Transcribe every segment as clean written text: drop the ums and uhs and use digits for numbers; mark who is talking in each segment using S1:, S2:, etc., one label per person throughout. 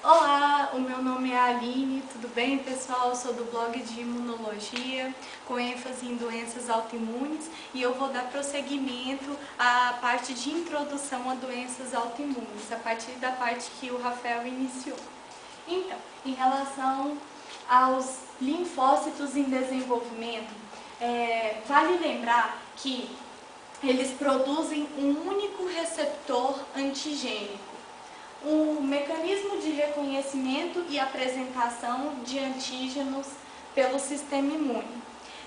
S1: Olá, o meu nome é Aline, tudo bem pessoal? Eu sou do blog de imunologia, com ênfase em doenças autoimunes, e eu vou dar prosseguimento à parte de introdução a doenças autoimunes, a partir da parte que o Rafael iniciou. Então, em relação aos linfócitos em desenvolvimento, vale lembrar que eles produzem um único receptor antigênico. O mecanismo de reconhecimento e apresentação de antígenos pelo sistema imune.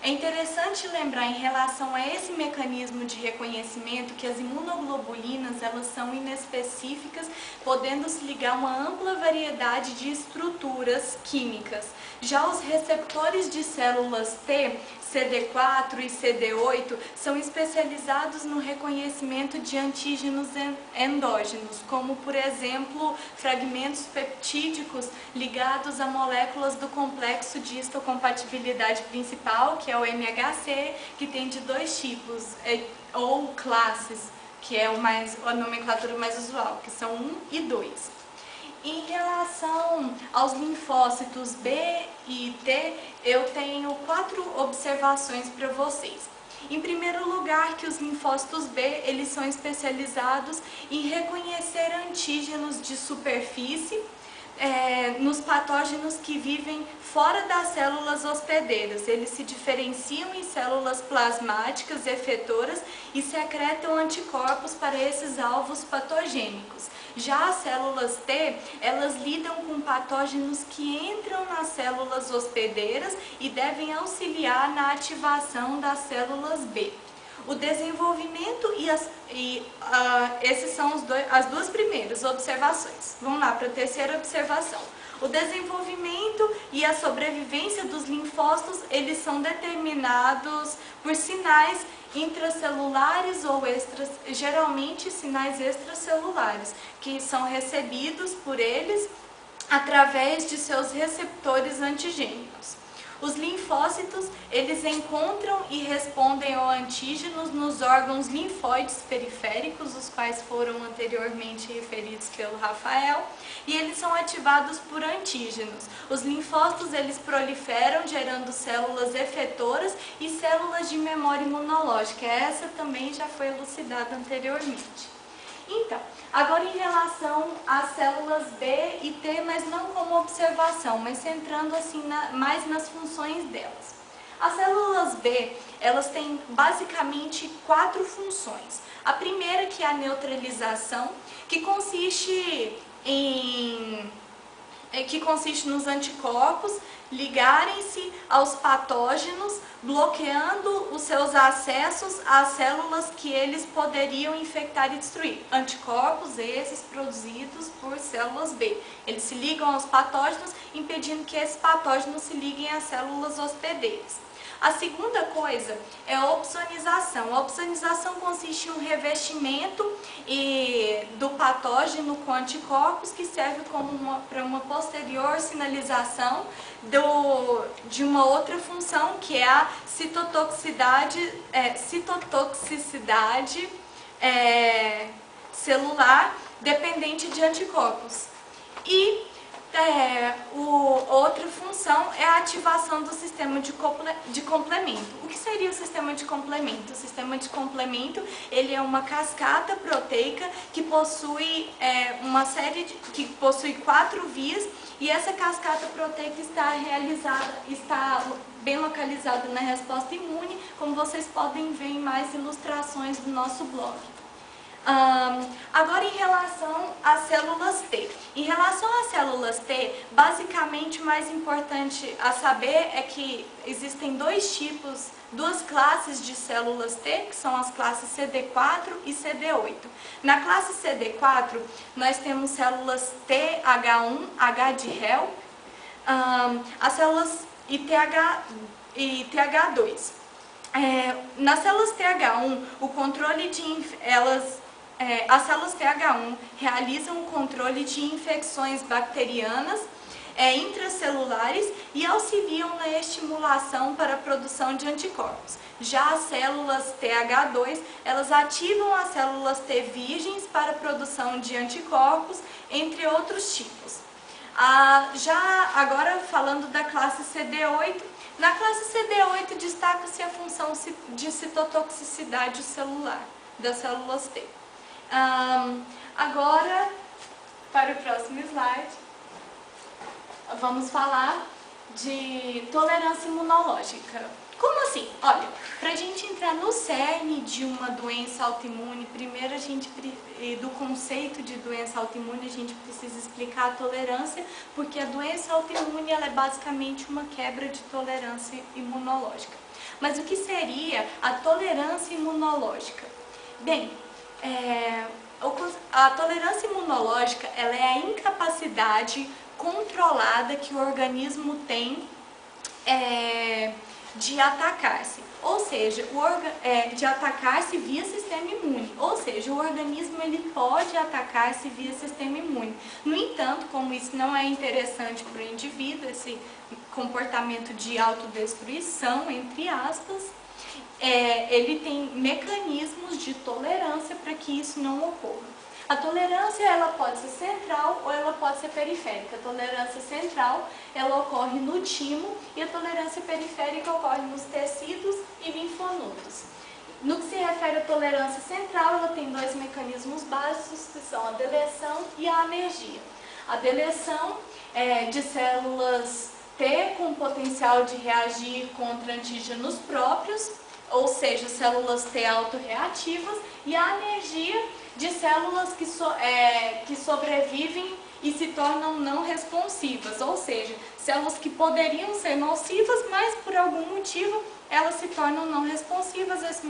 S1: É interessante lembrar em relação a esse mecanismo de reconhecimento que as imunoglobulinas elas são inespecíficas, podendo se ligar a uma ampla variedade de estruturas químicas. Já os receptores de células T, CD4 e CD8 são especializados no reconhecimento de antígenos endógenos, como por exemplo fragmentos peptídicos ligados a moléculas do complexo de histocompatibilidade principal, que é o MHC, que tem de dois tipos, ou classes, que é a nomenclatura mais usual, que são 1 e 2. Em relação aos linfócitos B e T, eu tenho 4 observações para vocês. Em primeiro lugar, que os linfócitos B, eles são especializados em reconhecer antígenos de superfície, nos patógenos que vivem fora das células hospedeiras. Eles se diferenciam em células plasmáticas efetoras e secretam anticorpos para esses alvos patogênicos. Já as células T, elas lidam com patógenos que entram nas células hospedeiras e devem auxiliar na ativação das células B. O desenvolvimento esses são as duas primeiras observações. Vamos lá para a terceira observação. O desenvolvimento e a sobrevivência dos linfócitos, eles são determinados por sinais intracelulares ou geralmente sinais extracelulares, que são recebidos por eles através de seus receptores antigênicos. Os linfócitos, eles encontram e respondem ao antígenos nos órgãos linfóides periféricos, os quais foram anteriormente referidos pelo Rafael, e eles são ativados por antígenos. Os linfócitos, eles proliferam, gerando células efetoras e células de memória imunológica. Essa também já foi elucidada anteriormente. Então, agora em relação às células B e T, mas não como observação, mas centrando assim mais nas funções delas. As células B, elas têm basicamente 4 funções. A primeira, que é a neutralização, que consiste nos anticorpos ligarem-se aos patógenos, bloqueando os seus acessos às células que eles poderiam infectar e destruir. Anticorpos esses produzidos por células B. Eles se ligam aos patógenos, impedindo que esses patógenos se liguem às células hospedeiras. A segunda coisa é a opsonização. A opsonização consiste em um revestimento do patógeno com anticorpos que serve para uma posterior sinalização de uma outra função, que é a citotoxicidade celular dependente de anticorpos. E outra função é a ativação do sistema de complemento. O que seria o sistema de complemento? O sistema de complemento, ele é uma cascata proteica que possui que possui 4 vias, e essa cascata proteica está bem localizada na resposta imune, como vocês podem ver em mais ilustrações do nosso blog. Agora em relação às células T. Em relação às células T, basicamente o mais importante a saber é que existem duas classes de células T, que são as classes CD4 e CD8. Na classe CD4, nós temos células TH1, H de Hel, as células e TH2. Nas células TH1, o controle as células TH1 realizam o controle de infecções bacterianas intracelulares e auxiliam na estimulação para a produção de anticorpos. Já as células TH2, elas ativam as células T virgens para a produção de anticorpos, entre outros tipos. Já agora falando da classe CD8, na classe CD8 destaca-se a função de citotoxicidade celular das células T. Agora, para o próximo slide, vamos falar de tolerância imunológica. Como assim? Olha, para a gente entrar no cerne de uma doença autoimune, primeiro do conceito de doença autoimune, a gente precisa explicar a tolerância, porque a doença autoimune ela é basicamente uma quebra de tolerância imunológica. Mas o que seria a tolerância imunológica? Bem, a tolerância imunológica ela é a incapacidade controlada que o organismo tem de atacar-se, ou seja, de atacar-se via sistema imune, ou seja, o organismo ele pode atacar-se via sistema imune. No entanto, como isso não é interessante para o indivíduo, esse comportamento de autodestruição, entre aspas, ele tem mecanismos de tolerância para que isso não ocorra. A tolerância ela pode ser central ou ela pode ser periférica. A tolerância central ela ocorre no timo e a tolerância periférica ocorre nos tecidos e linfonodos. No que se refere à tolerância central, ela tem dois mecanismos básicos que são a deleção e a anergia. A deleção é de células T com potencial de reagir contra antígenos próprios, ou seja, células T autorreativas, e a anergia de células que sobrevivem e se tornam não responsivas, ou seja, células que poderiam ser nocivas, mas por algum motivo elas se tornam não responsivas. Esse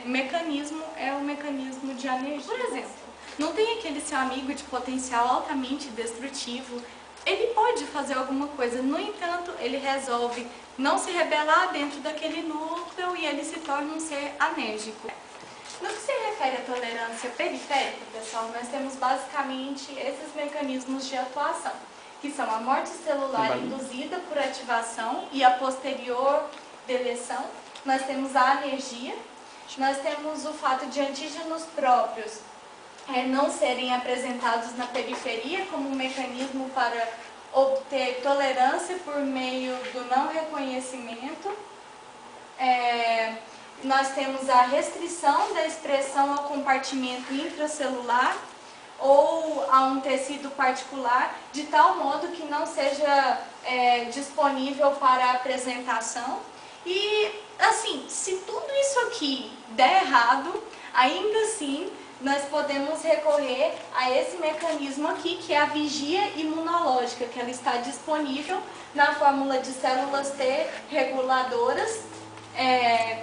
S1: mecanismo é o mecanismo de anergia. Por exemplo, não tem aquele seu amigo de potencial altamente destrutivo, ele pode fazer alguma coisa, no entanto, ele resolve não se rebelar dentro daquele núcleo e ele se torna um ser anérgico. No que se refere à tolerância periférica, pessoal, nós temos basicamente esses mecanismos de atuação, que são a morte celular induzida por ativação e a posterior deleção. Nós temos a anergia, nós temos o fato de antígenos próprios não serem apresentados na periferia como um mecanismo para obter tolerância por meio do não reconhecimento. Nós temos a restrição da expressão ao compartimento intracelular ou a um tecido particular, de tal modo que não seja disponível para apresentação. E, assim, se tudo isso aqui der errado, ainda assim, nós podemos recorrer a esse mecanismo aqui, que é a vigia imunológica, que ela está disponível na fórmula de células T reguladoras,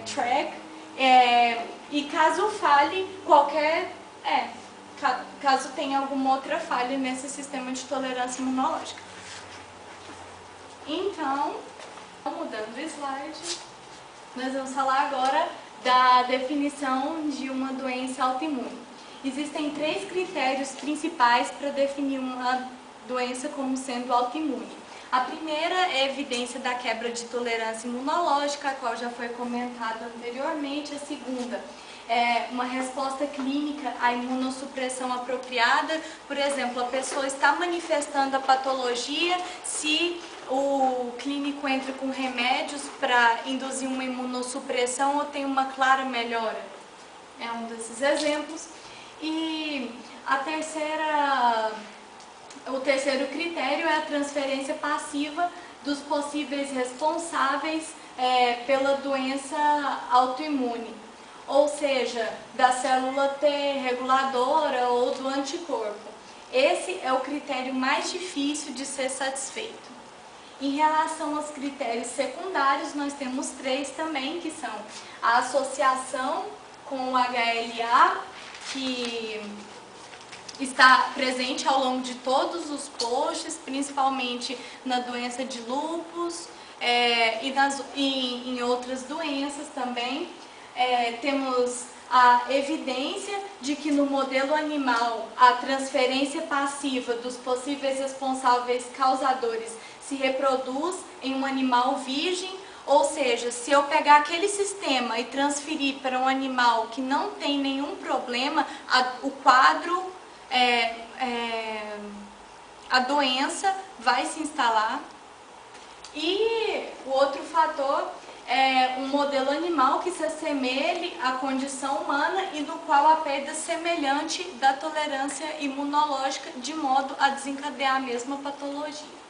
S1: TREG, e caso falhe caso tenha alguma outra falha nesse sistema de tolerância imunológica. Então, mudando o slide, nós vamos falar agora da definição de uma doença autoimune. Existem 3 critérios principais para definir uma doença como sendo autoimune. A primeira é a evidência da quebra de tolerância imunológica, a qual já foi comentada anteriormente. A segunda é uma resposta clínica à imunossupressão apropriada. Por exemplo, a pessoa está manifestando a patologia, se o clínico entra com remédios para induzir uma imunossupressão ou tem uma clara melhora. É um desses exemplos. E o terceiro critério é a transferência passiva dos possíveis responsáveis pela doença autoimune, ou seja, da célula T reguladora ou do anticorpo. Esse é o critério mais difícil de ser satisfeito. Em relação aos critérios secundários, nós temos 3 também, que são a associação com o HLA, que está presente ao longo de todos os posts, principalmente na doença de lúpus e em outras doenças também. Temos a evidência de que no modelo animal a transferência passiva dos possíveis responsáveis causadores se reproduz em um animal virgem, ou seja, se eu pegar aquele sistema e transferir para um animal que não tem a doença vai se instalar. E o outro fator é um modelo animal que se assemelhe à condição humana e do qual a perda semelhante da tolerância imunológica de modo a desencadear a mesma patologia.